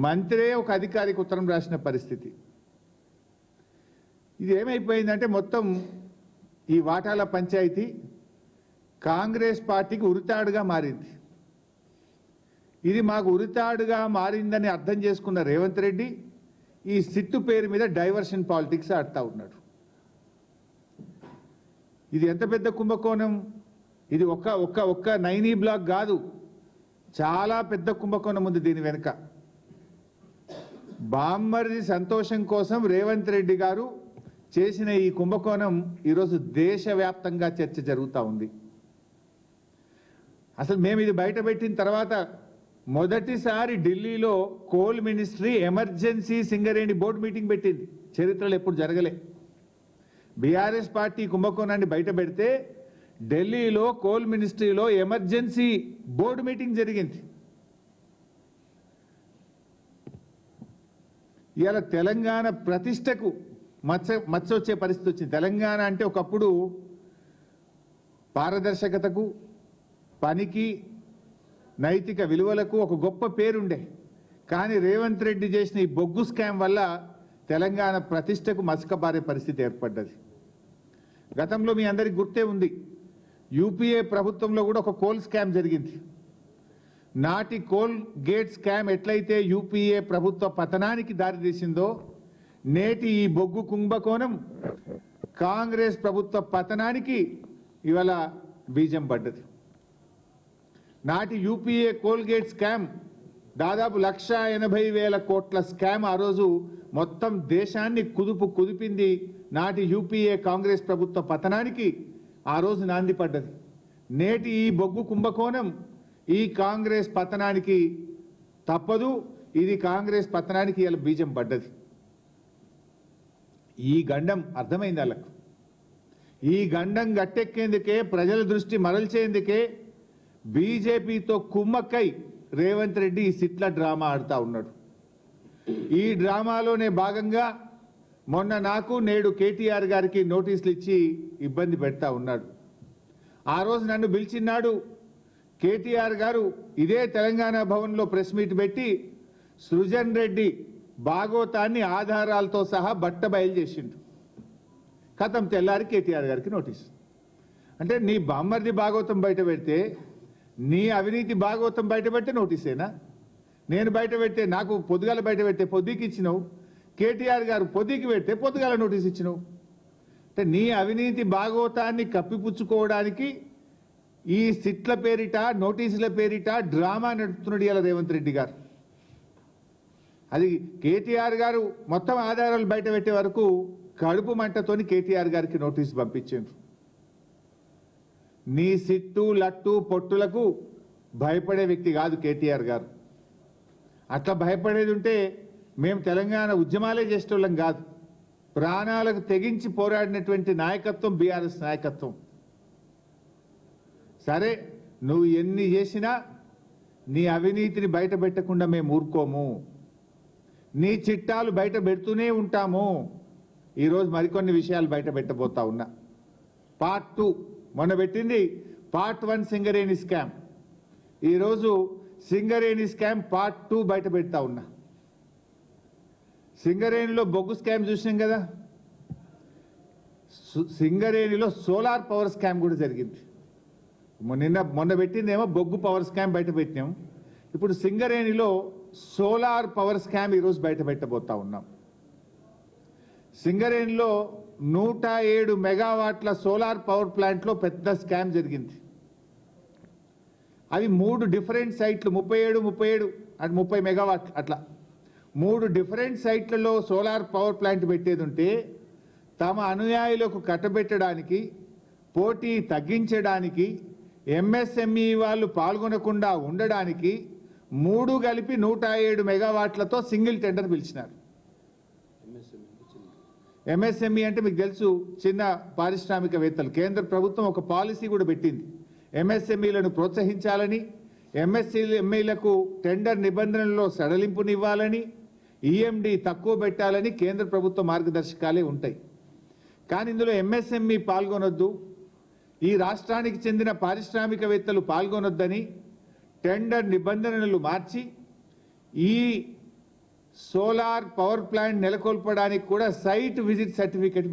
మంత్రే ఒక అధికారికి ఉత్తరం రాసిన పరిస్థితి. ఇది ఏమైపోయిందంటే మొత్తం ఈ వాటాల పంచాయతీ కాంగ్రెస్ పార్టీకి ఉరితాడుగా మారింది. ఇది మాకు ఉరితాడుగా మారిందని అర్థం చేసుకున్న రేవంత్ రెడ్డి ఈ సిట్టు పేరు మీద డైవర్షన్ పాలిటిక్స్ ఆడుతూ ఉన్నాడు. ఇది ఎంత పెద్ద కుంభకోణం! ఇది ఒక్క నైనీ బ్లాక్ కాదు, చాలా పెద్ద కుంభకోణం ఉంది దీని వెనుక. బామ్మర్ది సంతోషం కోసం రేవంత్ రెడ్డి గారు చేసిన ఈ కుంభకోణం ఈరోజు దేశవ్యాప్తంగా చర్చ జరుగుతూ ఉంది. అసలు మేము ఇది బయట పెట్టిన తర్వాత మొదటిసారి ఢిల్లీలో coal ministry emergency Singareni board meeting పెట్టింది. చరిత్రలో ఎప్పుడు జరగలే. బీఆర్ఎస్ పార్టీ కుంభకోణాన్ని బయట పెడితే ఢిల్లీలో కోల్ మినిస్ట్రీలో ఎమర్జెన్సీ బోర్డు మీటింగ్ జరిగింది. ఇవాళ తెలంగాణ ప్రతిష్టకు మచ్చ వచ్చే పరిస్థితి వచ్చింది. తెలంగాణ అంటే ఒకప్పుడు పారదర్శకతకు, పనికి, నైతిక విలువలకు ఒక గొప్ప పేరుండే. కానీ రేవంత్ రెడ్డి చేసిన ఈ బొగ్గు స్కామ్ వల్ల తెలంగాణ ప్రతిష్టకు మసకబారే పరిస్థితి ఏర్పడ్డది. గతంలో మీ అందరికి గుర్తే ఉంది, యూపీఏ ప్రభుత్వంలో కూడా ఒక కోల్ స్కామ్ జరిగింది. నాటి కోల్ గేట్ స్కామ్ ఎట్లయితే యూపీఏ ప్రభుత్వ పతనానికి దారితీసిందో, నేటి ఈ బొగ్గు కుంభకోణం కాంగ్రెస్ ప్రభుత్వ పతనానికి ఇవాళ బీజం పడ్డది. నాటి యూపీఏ కోల్గేట్ స్కామ్ దాదాపు 1,80,000 కోట్ల స్కామ్ ఆ రోజు మొత్తం దేశాన్ని కుదిపింది. నాటి యూపీఏ కాంగ్రెస్ ప్రభుత్వ పతనానికి ఆ రోజు నాంది పడ్డది. నేటి ఈ బొగ్గు కుంభకోణం ఈ కాంగ్రెస్ పతనానికి తప్పదు. ఇది కాంగ్రెస్ పతనానికి ఇలా బీజం పడ్డది. ఈ గండం అర్థమైంది వాళ్ళకు. ఈ గండం గట్టెక్కేందుకే, ప్రజల దృష్టి మరల్చేందుకే బీజేపీతో కుమ్మక్కై రేవంత్ రెడ్డి ఈ సిట్ల డ్రామా ఆడుతూ ఉన్నాడు. ఈ డ్రామాలోనే భాగంగా మొన్న నాకు, నేడు కేటీఆర్ గారికి నోటీసులు ఇచ్చి ఇబ్బంది పెడతా ఉన్నాడు. ఆ రోజు నన్ను పిలిచినాడు. కేటీఆర్ గారు ఇదే తెలంగాణ భవన్లో ప్రెస్ మీట్ పెట్టి సృజన్ రెడ్డి భాగోతాన్ని ఆధారాలతో సహా బట్టబయలు చేసిండు. కథం తెల్లారి కేటీఆర్ గారికి నోటీస్. అంటే నీ బామ్మర్ది భాగవతం బయట పెడితే, నీ అవినీతి భాగవతం బయట పెడితే నోటీసేనా? నేను బయట పెడితే, నాకు పొద్దుగాల బయట పెడితే పొద్దుకి ఇచ్చినావు, కేటీఆర్ గారు పొద్దుకి పెడితే పొద్దుగాల నోటీస్ ఇచ్చినావు. అంటే నీ అవినీతి భాగవతాన్ని కప్పిపుచ్చుకోవడానికి ఈ సిట్ల పేరిట, నోటీసుల పేరిట డ్రామా నడుపుతున్నాడు ఇలా రేవంత్ రెడ్డి గారు. అది కేటీఆర్ గారు మొత్తం ఆధారాలు బయట పెట్టే వరకు కడుపు మంటతోని కేటీఆర్ గారికి నోటీసు పంపించారు. నీ సిట్టు, లట్టు, పొట్టులకు భయపడే వ్యక్తి కాదు కేటీఆర్ గారు. అట్లా భయపడేది ఉంటే మేము తెలంగాణ ఉద్యమాలే చేసేటోళ్ళం కాదు. ప్రాణాలకు తెగించి పోరాడినటువంటి నాయకత్వం బీఆర్ఎస్ నాయకత్వం. సరే, నువ్వు ఎన్ని చేసినా నీ అవినీతిని బయట పెట్టకుండా మేము ఊరుకోము. నీ చిట్టాలు బయట పెడుతూనే ఉంటాము. ఈరోజు మరికొన్ని విషయాలు బయట పెట్టబోతా ఉన్నా. పార్ట్ 2 మొన్న పెట్టింది, పార్ట్ 1 సింగరేణి స్కామ్. ఈరోజు సింగరేణి స్కామ్ పార్ట్ 2 బయట పెడతా ఉన్నా. సింగరేణిలో బొగ్గు స్కామ్ చూసినాం కదా, సింగరేణిలో సోలార్ పవర్ స్కామ్ కూడా జరిగింది. మొన్న పెట్టిందేమో బొగ్గు పవర్ స్కామ్ బయట పెట్టినాం. ఇప్పుడు సింగరేణిలో సోలార్ పవర్ స్కామ్ ఈరోజు బయట పెట్టబోతా ఉన్నాం. సింగరేణిలో 107 మెగావాట్ల సోలార్ పవర్ ప్లాంట్లో పెద్ద స్కామ్ జరిగింది. అవి 3 డిఫరెంట్ సైట్లు, 37 అంటే 30 మెగావాట్లు, అట్లా 3 డిఫరెంట్ సైట్లలో సోలార్ పవర్ ప్లాంట్ పెట్టేది ఉంటే తమ అనుయాయులకు కట్టబెట్టడానికి, పోటీ తగ్గించడానికి, ఎంఎస్ఎంఈ వాళ్ళు పాల్గొనకుండా ఉండడానికి 3 కలిపి 107 మెగావాట్లతో సింగిల్ టెండర్ పిలిచినారు. ఎంఎస్ఎంఈ అంటే మీకు తెలుసు, చిన్న పారిశ్రామికవేత్తలు. కేంద్ర ప్రభుత్వం ఒక పాలసీ కూడా పెట్టింది, ఎంఎస్ఎంఈలను ప్రోత్సహించాలని, ఎంఎస్ఎంఈలకు టెండర్ నిబంధనల్లో సడలింపునివ్వాలని, ఈఎండి తక్కువ పెట్టాలని కేంద్ర ప్రభుత్వ మార్గదర్శకాలే ఉంటాయి. కానీ ఇందులో ఎంఎస్ఎంఈ పాల్గొనొద్దు, ఈ రాష్ట్రానికి చెందిన పారిశ్రామికవేత్తలు పాల్గొనొద్దని టెండర్ నిబంధనలు మార్చి ఈ సోలార్ పవర్ ప్లాంట్ నెలకొల్పడానికి కూడా సైట్ విజిట్ సర్టిఫికెట్